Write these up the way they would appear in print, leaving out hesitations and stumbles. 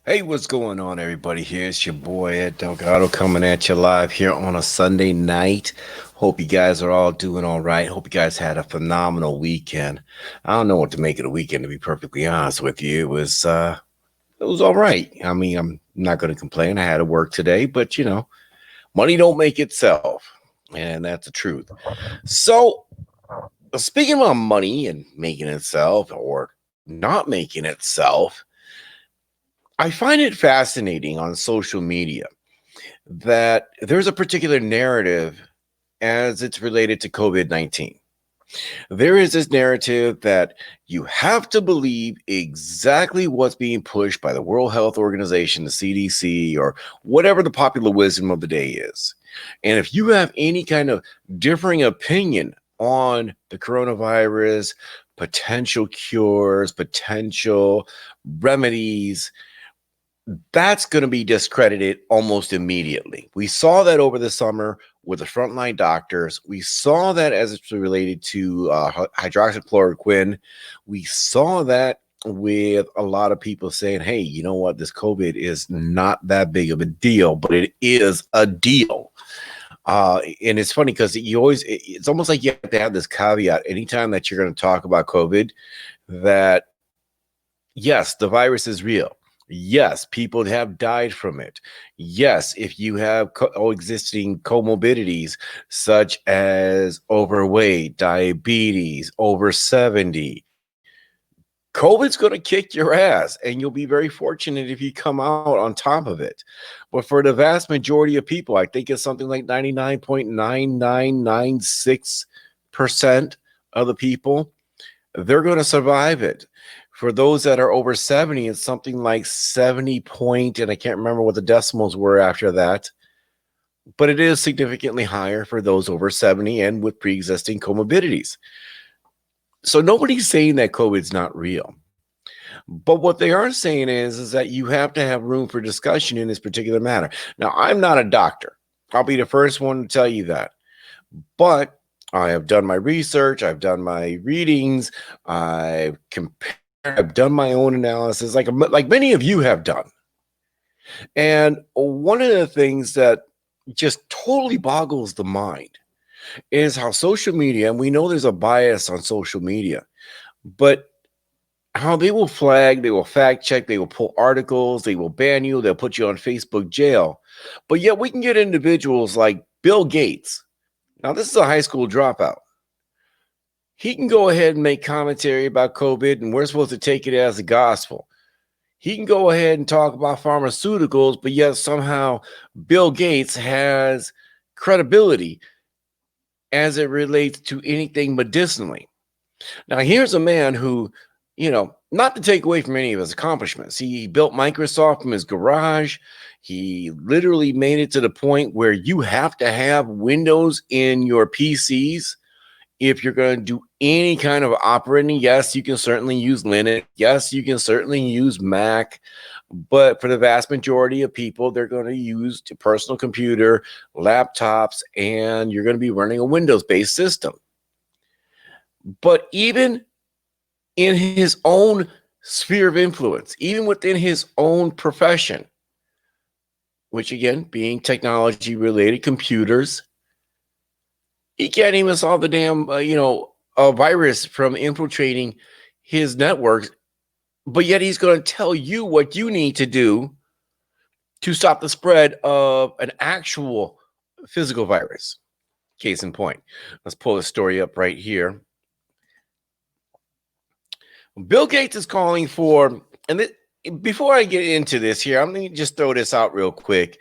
Hey, what's going on, everybody? Here's your boy Edelgado coming at you live here on a Sunday night. Hope you guys are all doing all right. Hope you guys had a phenomenal weekend. I don't know what to make of the weekend, to be perfectly honest with you. It was all right. I mean, I'm not going to complain. I had to work today, but money don't make itself, and that's the truth. So, speaking about money and making itself or not making itself, I find it fascinating on social media that there's a particular narrative as it's related to COVID 19. There is this narrative that you have to believe exactly what's being pushed by the World Health Organization, the CDC, or whatever the popular wisdom of the day is. And if you have any kind of differing opinion on the coronavirus, potential cures, potential remedies, that's going to be discredited almost immediately. We saw that over the summer with the frontline doctors. We saw that as it's related to hydroxychloroquine. We saw that with a lot of people saying, hey, you know what? This COVID is not that big of a deal, but it is a deal. And it's funny because it's almost like you have to have this caveat anytime that you're going to talk about COVID that, yes, the virus is real. Yes, people have died from it. Yes, if you have existing comorbidities such as overweight, diabetes, over 70, COVID's going to kick your ass, and you'll be very fortunate if you come out on top of it. But for the vast majority of people, I think it's something like 99.9996% of the people, they're going to survive it. For those that are over 70, it's something like 70 point, and I can't remember what the decimals were after that, but it is significantly higher for those over 70 and with pre-existing comorbidities. So nobody's saying that COVID's not real. But what they are saying is that you have to have room for discussion in this particular matter. Now, I'm not a doctor. I'll be the first one to tell you that. But I have done my research. I've done my readings. I've done my own analysis, like many of you have done. And one of the things that just totally boggles the mind is how social media, and we know there's a bias on social media, but how they will flag, they will fact check, they will pull articles, they will ban you, they'll put you on Facebook jail. But yet we can get individuals like Bill Gates. Now, this is a high school dropout. He can go ahead and make commentary about COVID, and we're supposed to take it as the gospel. He can go ahead and talk about pharmaceuticals, but yet somehow Bill Gates has credibility as it relates to anything medicinally. Now, here's a man who, not to take away from any of his accomplishments, he built Microsoft from his garage. He literally made it to the point where you have to have Windows in your PCs if you're going to do any kind of operating. Yes, you can certainly use Linux. Yes, you can certainly use Mac. But for the vast majority of people, they're going to use a personal computer, laptops, and you're going to be running a Windows-based system. But even in his own sphere of influence, even within his own profession, which again, being technology-related computers, he can't even solve the damn, a virus from infiltrating his networks, but yet he's going to tell you what you need to do to stop the spread of an actual physical virus. Case in point, let's pull the story up right here. Bill Gates is calling for, before I get into this here, I'm going to just throw this out real quick.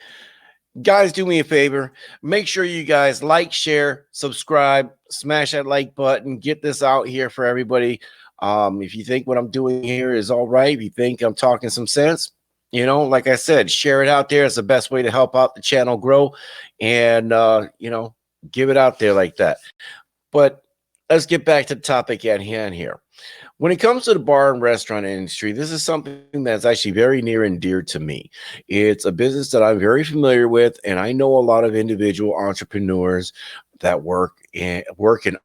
Guys, do me a favor. Make sure you guys like, share, subscribe, smash that like button. Get this out here for everybody. If you think what I'm doing here is all right, if you think I'm talking some sense, like I said, share it out there. It's the best way to help out the channel grow and, give it out there like that. But let's get back to the topic at hand here. When it comes to the bar and restaurant industry, this is something that's actually very near and dear to me. It's a business that I'm very familiar with, and I know a lot of individual entrepreneurs that work and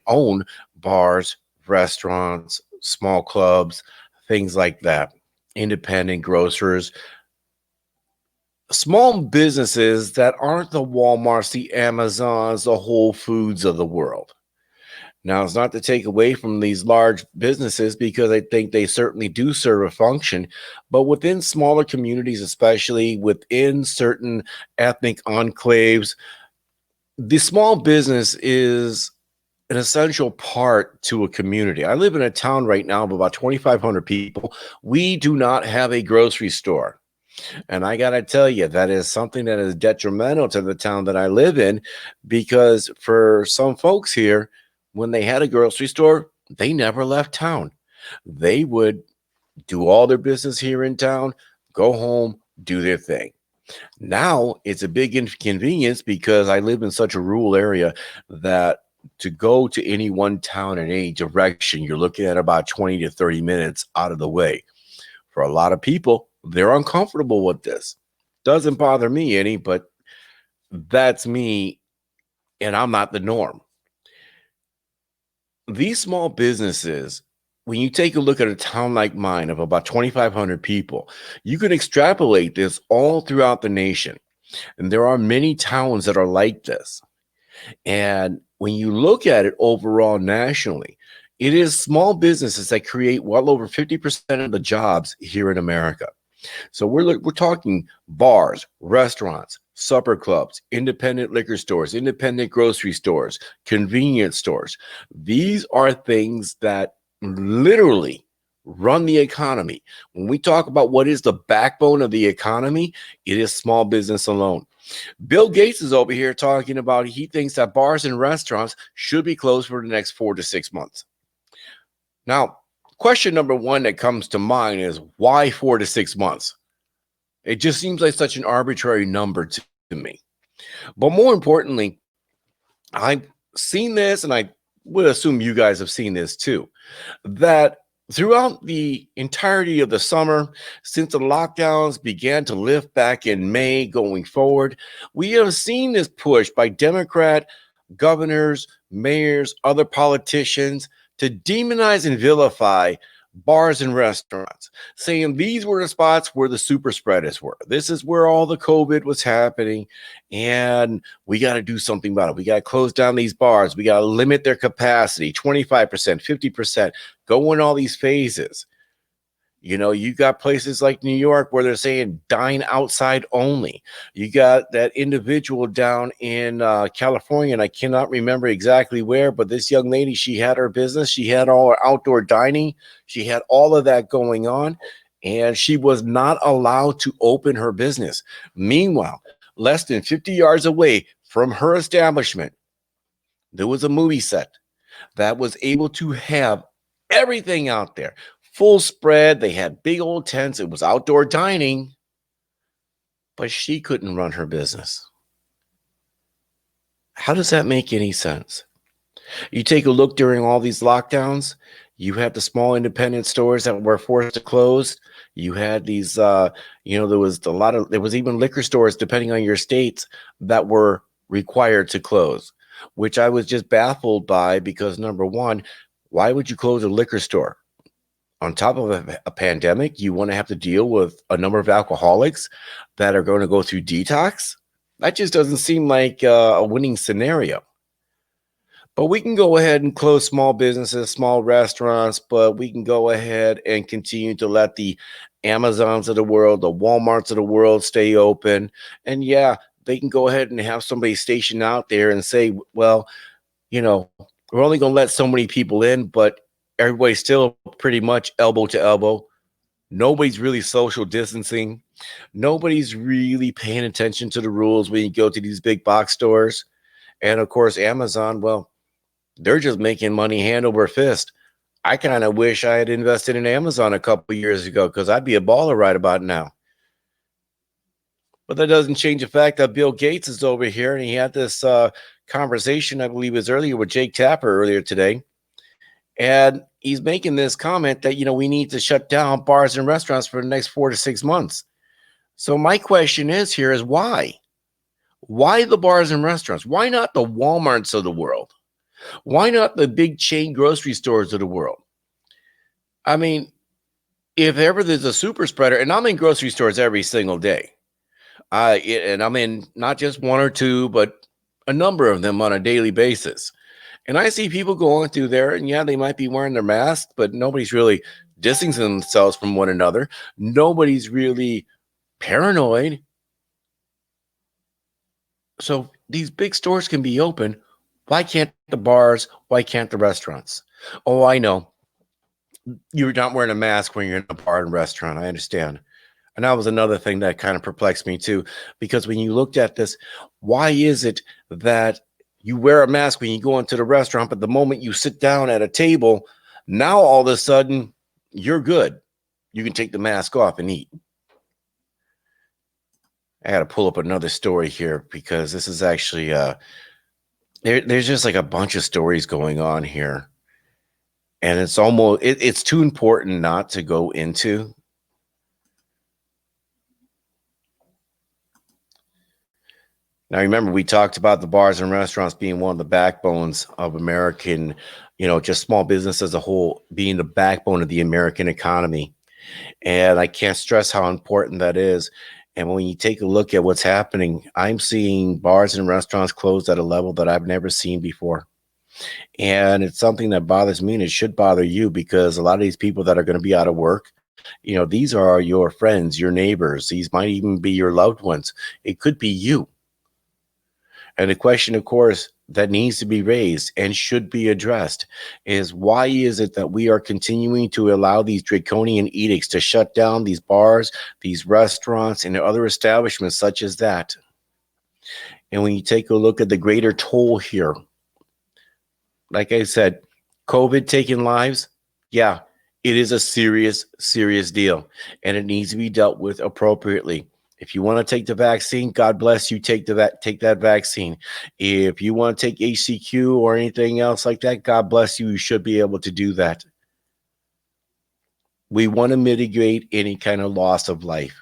own bars, restaurants, small clubs, things like that, independent grocers. Small businesses that aren't the Walmarts, the Amazons, the Whole Foods of the world. Now, it's not to take away from these large businesses because I think they certainly do serve a function, but within smaller communities, especially within certain ethnic enclaves, the small business is an essential part to a community. I live in a town right now of about 2,500 people. We do not have a grocery store. And I got to tell you, that is something that is detrimental to the town that I live in because for some folks here, when they had a grocery store, they never left town. They would do all their business here in town, go home, do their thing. Now it's a big inconvenience because I live in such a rural area that to go to any one town in any direction, you're looking at about 20 to 30 minutes out of the way. For a lot of people, they're uncomfortable with this. Doesn't bother me any, but that's me, and I'm not the norm. These small businesses, when you take a look at a town like mine of about 2,500 people, you can extrapolate this all throughout the nation. And there are many towns that are like this. And when you look at it overall nationally, it is small businesses that create well over 50% of the jobs here in America. So we're talking bars, restaurants, supper clubs, independent liquor stores, independent grocery stores, convenience stores. These are things that literally run the economy. When we talk about what is the backbone of the economy, it is small business alone. Bill Gates is over here talking about he thinks that bars and restaurants should be closed for the next 4 to 6 months. Now, question number one that comes to mind is why 4 to 6 months? It just seems like such an arbitrary number to me. But more importantly, I've seen this, and I would assume you guys have seen this too, that throughout the entirety of the summer, since the lockdowns began to lift back in May going forward, we have seen this push by Democrat governors, mayors, other politicians to demonize and vilify bars and restaurants, saying these were the spots where the super spreaders were. This is where all the COVID was happening, and we got to do something about it. We got to close down these bars. We got to limit their capacity, 25%, 50%, go in all these phases. You know, you got places like New York where they're saying dine outside only. You got that individual down in California, and I cannot remember exactly where, but this young lady, she had her business. She had all her outdoor dining. She had all of that going on, and she was not allowed to open her business. Meanwhile, less than 50 yards away from her establishment, there was a movie set that was able to have everything out there. Full spread. They had big old tents. It was outdoor dining, but she couldn't run her business. How does that make any sense? You take a look during all these lockdowns, you had the small independent stores that were forced to close. You had these, there was even liquor stores, depending on your states, that were required to close, which I was just baffled by because number one, why would you close a liquor store? On top of a pandemic, you want to have to deal with a number of alcoholics that are going to go through detox? That just doesn't seem like a winning scenario. But we can go ahead and close small businesses, small restaurants, but we can go ahead and continue to let the Amazons of the world, the Walmarts of the world stay open. And yeah, they can go ahead and have somebody stationed out there and say, well, you know, we're only going to let so many people in, but everybody's still pretty much elbow to elbow. Nobody's really social distancing. Nobody's really paying attention to the rules when you go to these big box stores. And of course, Amazon, well, they're just making money hand over fist. I kind of wish I had invested in Amazon a couple years ago because I'd be a baller right about now. But that doesn't change the fact that Bill Gates is over here, and he had this conversation, I believe it was earlier with Jake Tapper earlier today. And he's making this comment that, we need to shut down bars and restaurants for the next 4 to 6 months. So my question is why? Why the bars and restaurants? Why not the Walmarts of the world? Why not the big chain grocery stores of the world? I mean, if ever there's a super spreader, and I'm in grocery stores every single day, And I'm in not just one or two, but a number of them on a daily basis. And I see people going through there, and yeah, they might be wearing their mask, but nobody's really distancing themselves from one another. Nobody's really paranoid. So these big stores can be open. Why can't the bars? Why can't the restaurants? Oh, I know. You're not wearing a mask when you're in a bar and restaurant. I understand. And that was another thing that kind of perplexed me too, because when you looked at this, why is it that you wear a mask when you go into the restaurant, but the moment you sit down at a table, now all of a sudden you're good. You can take the mask off and eat. I got to pull up another story here because this is actually there's just like a bunch of stories going on here, and it's almost it's too important not to go into. Now, remember, we talked about the bars and restaurants being one of the backbones of American, just small business as a whole being the backbone of the American economy. And I can't stress how important that is. And when you take a look at what's happening, I'm seeing bars and restaurants closed at a level that I've never seen before. And it's something that bothers me, and it should bother you, because a lot of these people that are going to be out of work, these are your friends, your neighbors. These might even be your loved ones. It could be you. And the question, of course, that needs to be raised and should be addressed is, why is it that we are continuing to allow these draconian edicts to shut down these bars, these restaurants, and other establishments such as that? And when you take a look at the greater toll here, like I said, COVID taking lives, yeah, it is a serious, serious deal, and it needs to be dealt with appropriately. If you want to take the vaccine, God bless you. Take that vaccine. If you want to take HCQ or anything else like that, God bless you. You should be able to do that. We want to mitigate any kind of loss of life.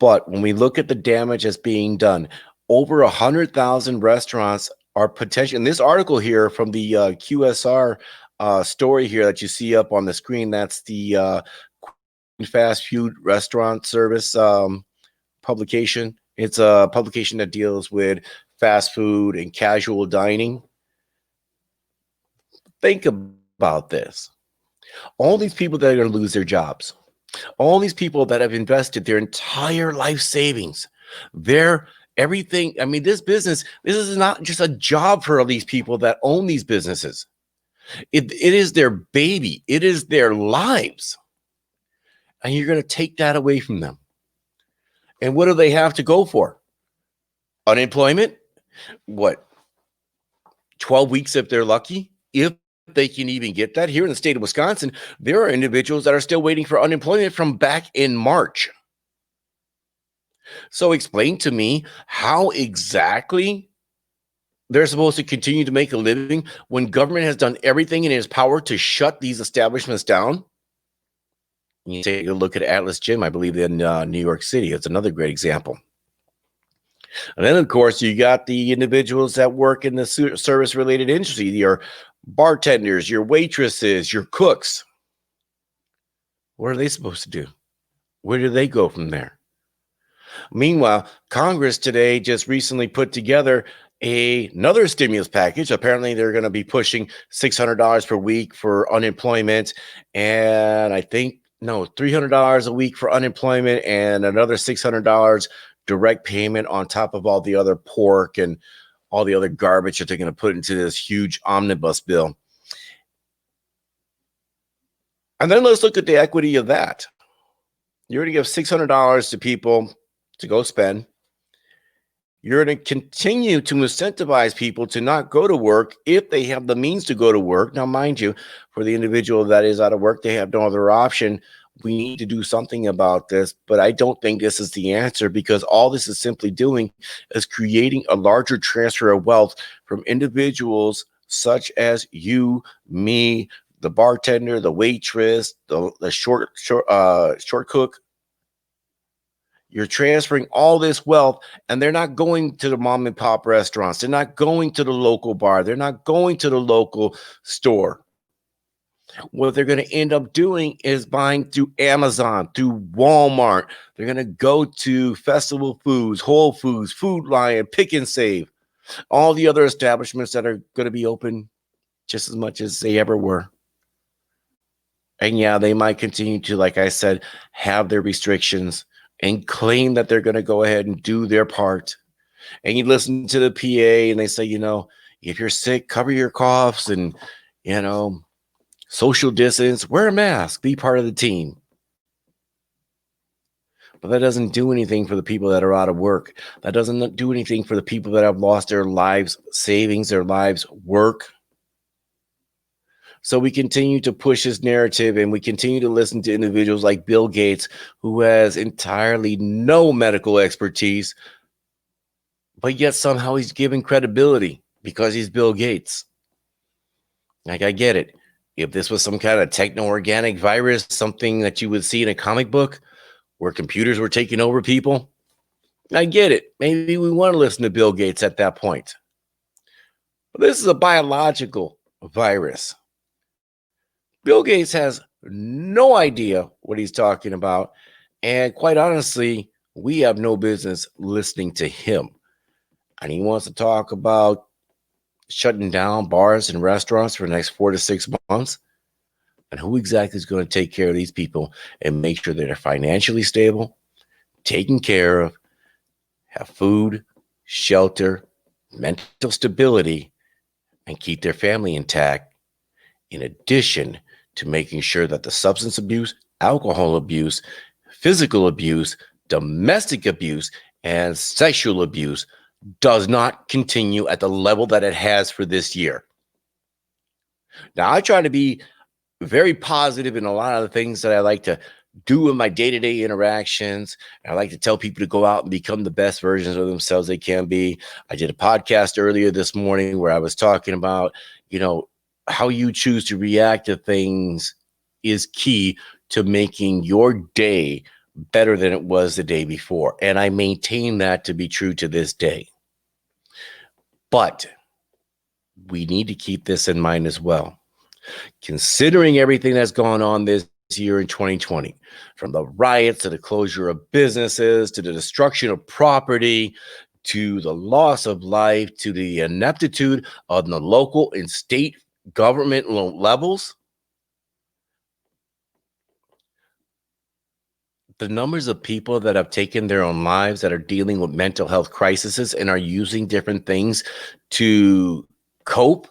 But when we look at the damage that's being done, over 100,000 restaurants are potential. In this article here from the QSR story here that you see up on the screen, that's the fast food restaurant service publication. It's a publication that deals with fast food and casual dining. Think about this. All these people that are going to lose their jobs, all these people that have invested their entire life savings, their everything. I mean, this is not just a job for these people that own these businesses. It is their baby. It is their lives. And you're going to take that away from them. And what do they have to go for? Unemployment? What? 12 weeks if they're lucky? If they can even get that. Here in the state of Wisconsin, there are individuals that are still waiting for unemployment from back in March. So explain to me how exactly they're supposed to continue to make a living when government has done everything in its power to shut these establishments down. You take a look at Atlas Gym, I believe, in New York City. It's another great example. And then, of course, you got the individuals that work in the service-related industry, your bartenders, your waitresses, your cooks. What are they supposed to do? Where do they go from there? Meanwhile, Congress today just recently put together another stimulus package. Apparently, they're going to be pushing $600 per week for unemployment, and I think $300 a week for unemployment, and another $600 direct payment on top of all the other pork and all the other garbage that they're going to put into this huge omnibus bill. And then let's look at the equity of that. You're going to give $600 to people to go spend. You're going to continue to incentivize people to not go to work if they have the means to go to work. Now, mind you, for the individual that is out of work, they have no other option. We need to do something about this, but I don't think this is the answer, because all this is simply doing is creating a larger transfer of wealth from individuals such as you, me, the bartender, the waitress, the short cook. You're transferring all this wealth, and they're not going to the mom and pop restaurants. They're not going to the local bar. They're not going to the local store. What they're going to end up doing is buying through Amazon, through Walmart. They're going to go to Festival Foods, Whole Foods, Food Lion, Pick and Save, all the other establishments that are going to be open just as much as they ever were. And yeah, they might continue to, like I said, have their restrictions and claim that they're going to go ahead and do their part. And you listen to the PA and they say, if you're sick, cover your coughs and, social distance, wear a mask, be part of the team. But that doesn't do anything for the people that are out of work. That doesn't do anything for the people that have lost their lives savings, their lives work. So we continue to push this narrative and we continue to listen to individuals like Bill Gates, who has entirely no medical expertise, but yet somehow he's given credibility because he's Bill Gates. Like, I get it. If this was some kind of techno-organic virus, something that you would see in a comic book where computers were taking over people, I get it. Maybe we want to listen to Bill Gates at that point. But this is a biological virus. Bill Gates has no idea what he's talking about. And quite honestly, we have no business listening to him. And he wants to talk about shutting down bars and restaurants for the next 4 to 6 months. And who exactly is going to take care of these people and make sure that they're financially stable, taken care of, have food, shelter, mental stability, and keep their family intact, in addition to making sure that the substance abuse, alcohol abuse, physical abuse, domestic abuse, and sexual abuse does not continue at the level that it has for this year. Now, I try to be very positive in a lot of the things that I like to do in my day-to-day interactions. I like to tell people to go out and become the best versions of themselves they can be. I did a podcast earlier this morning where I was talking about, how you choose to react to things is key to making your day better than it was the day before. And I maintain that to be true to this day. But we need to keep this in mind as well. Considering everything that's gone on this year in 2020, from the riots to the closure of businesses, to the destruction of property, to the loss of life, to the ineptitude of the local and state government levels, the numbers of people that have taken their own lives, that are dealing with mental health crises and are using different things to cope,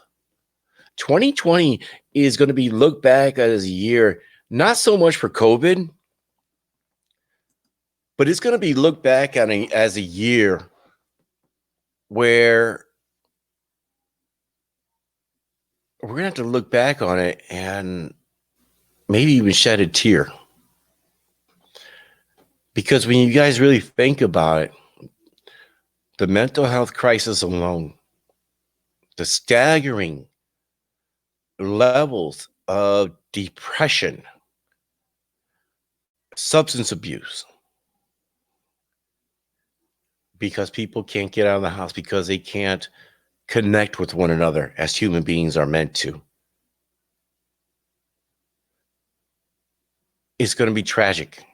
2020 is going to be looked back as a year, not so much for COVID, but it's going to be looked back on as a year where we're going to have to look back on it and maybe even shed a tear. Because when you guys really think about it, the mental health crisis alone, the staggering levels of depression, substance abuse, because people can't get out of the house, because they can't connect with one another as human beings are meant to. It's going to be tragic.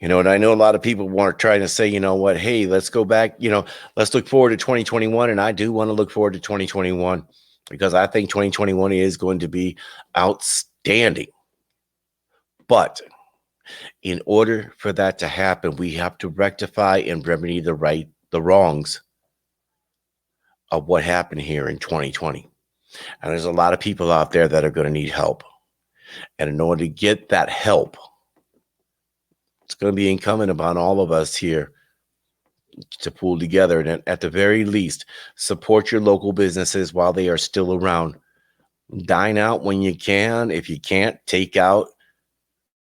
And I know a lot of people want to try to say, hey, let's go back, let's look forward to 2021. And I do want to look forward to 2021 because I think 2021 is going to be outstanding. But in order for that to happen, we have to rectify and remedy the wrongs of what happened here in 2020. And there's a lot of people out there that are going to need help. And in order to get that help, it's going to be incumbent upon all of us here to pull together and at the very least, support your local businesses while they are still around. Dine out when you can. If you can't, take out.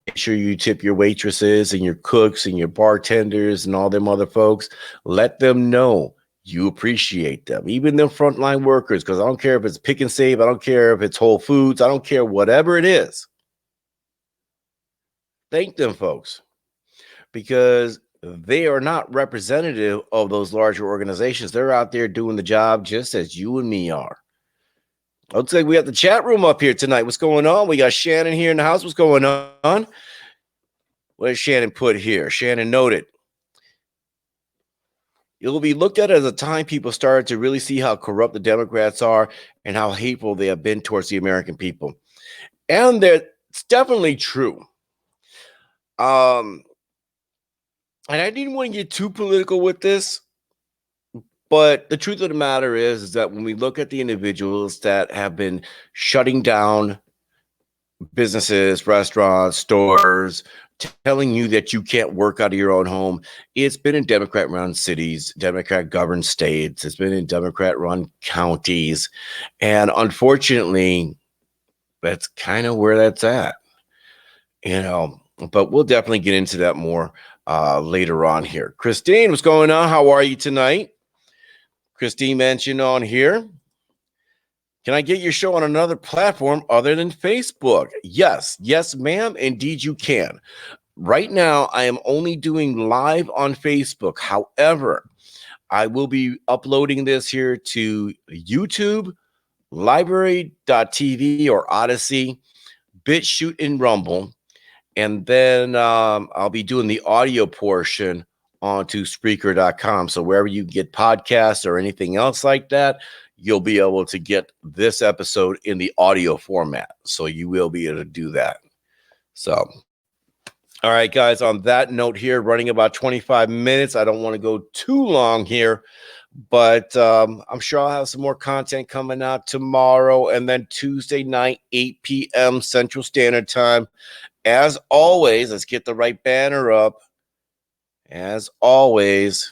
Make sure you tip your waitresses and your cooks and your bartenders and all them other folks. Let them know you appreciate them, even the frontline workers, because I don't care if it's Pick and Save. I don't care if it's Whole Foods. I don't care whatever it is. Thank them, folks, because they are not representative of those larger organizations. They're out there doing the job just as you and me are. Looks like we have the chat room up here tonight. What's going on? We got Shannon here in the house. What's going on? What did Shannon put here? Shannon noted. It will be looked at as a time people started to really see how corrupt the Democrats are and how hateful they have been towards the American people. And it's definitely true. And I didn't want to get too political with this, but the truth of the matter is that when we look at the individuals that have been shutting down businesses, restaurants, stores, telling you that you can't work out of your own home, it's been in Democrat-run cities, Democrat-governed states. It's been in Democrat-run counties. And unfortunately, that's kind of where that's at. But we'll definitely get into that more later on here. Christine, what's going on? How are you tonight? Christine mentioned on here, can I get your show on another platform other than Facebook? Yes, ma'am. Indeed, you can. Right now, I am only doing live on Facebook. However, I will be uploading this here to YouTube, Library.tv or Odyssey, BitChute, and Rumble. And then I'll be doing the audio portion onto Spreaker.com. So wherever you get podcasts or anything else like that, you'll be able to get this episode in the audio format. So you will be able to do that. So, all right, guys, on that note here, running about 25 minutes. I don't want to go too long here, but I'm sure I'll have some more content coming out tomorrow and then Tuesday night, 8 p.m. Central Standard Time. As always, let's get the right banner up. As always,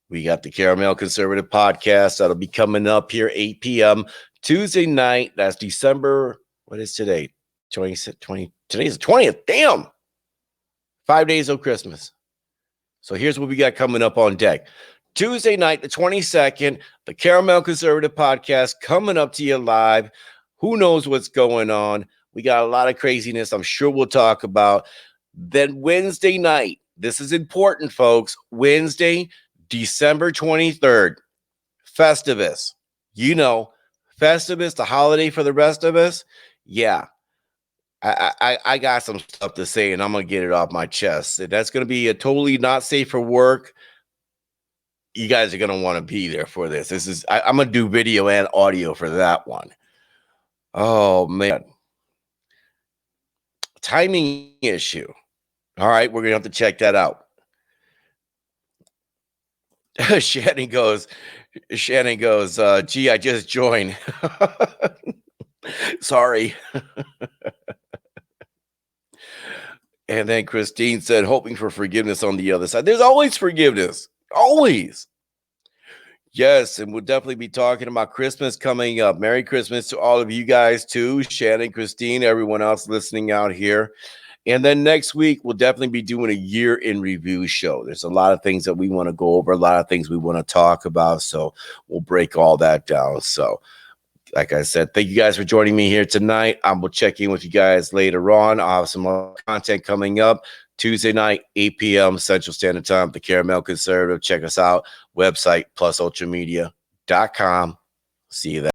we got the Caramel Conservative Podcast. That'll be coming up here, 8 p.m. Tuesday night. That's December. What is today? 20. Today's the 20th. Damn. 5 days of Christmas. So here's what we got coming up on deck. Tuesday night, the 22nd, the Caramel Conservative Podcast coming up to you live. Who knows what's going on? We got a lot of craziness I'm sure we'll talk about. Then Wednesday night, this is important, folks. Wednesday, December 23rd, Festivus. Festivus, the holiday for the rest of us. Yeah, I got some stuff to say, and I'm going to get it off my chest. That's going to be a totally not safe for work. You guys are going to want to be there for this. I'm going to do video and audio for that one. Oh, man. Timing issue. All right, we're going to have to check that out. Shannon goes, gee, I just joined. Sorry. And then Christine said, hoping for forgiveness on the other side. There's always forgiveness. Always. Yes, and we'll definitely be talking about Christmas coming up. Merry Christmas to all of you guys too. Shannon, Christine, everyone else listening out here. And then next week, we'll definitely be doing a year in review show. There's a lot of things that we want to go over, a lot of things we want to talk about. So we'll break all that down. So like I said, thank you guys for joining me here tonight. I will check in with you guys later on. I'll have some more content coming up. Tuesday night, 8 p.m. Central Standard Time, the Caramel Conservative. Check us out. Website, plusultramedia.com. See you there.